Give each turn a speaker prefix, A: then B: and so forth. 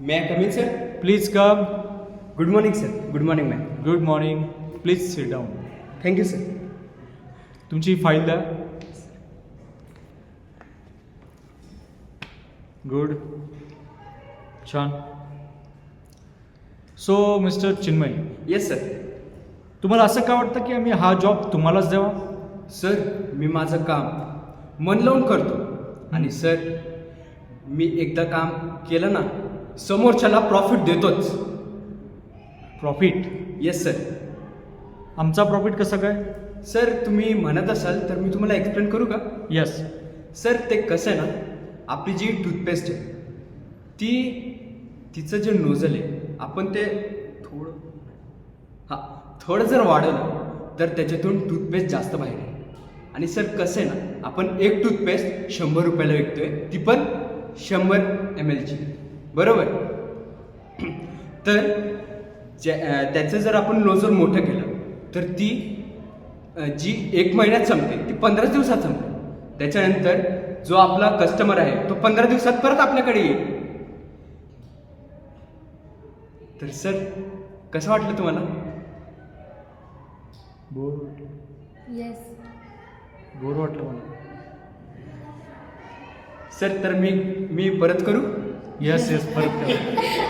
A: May I come in, sir?
B: Please come.
A: Good morning, sir. Good morning, ma'am.
B: Good morning. Please sit down.
A: Thank you, sir.
B: तुमची file द्या. Good. छान. So mister Chinmay,
A: Yes, sir.
B: तुम्हाला असं का वाटतं की आम्ही हा जॉब तुम्हालाच द्यावा?
A: सर, मी माझं काम मन लावून करतो. आणि सर, मी एकदा काम केलं ना, समोरच्याला प्रॉफिट देतोच.
B: प्रॉफिट?
A: Yes sir.
B: आमचा प्रॉफिट कसं काय?
A: सर, तुम्ही म्हणत असाल तर मी तुम्हाला एक्सप्लेन करू का?
B: यस.
A: सर, ते कसं आहे ना, आपली जी टूथपेस्ट आहे तिचं जे नोझल आहे आपण ते थोडं जर वाढवलं तर त्याच्यातून टूथपेस्ट जास्त बाहेर आहे. आणि सर कसं आहे ना, आपण एक टूथपेस्ट 100 रुपयाला विकतोय, ती पण 100 ml ची, बरोबर? तर त्याचं जर आपण नोझल मोठं केलं तर ती जी 1 महिन्यात संपते ती 15 दिवसात संपते. त्याच्यानंतर जो आपला कस्टमर आहे तो 15 दिवसात परत आपल्याकडे येईल. तर सर, कसं वाटलं तुम्हाला?
B: बोर.
C: येस.
B: बोर वाटलं मला.
A: सर, तर मी परत करू?
B: यस यस, परत करा.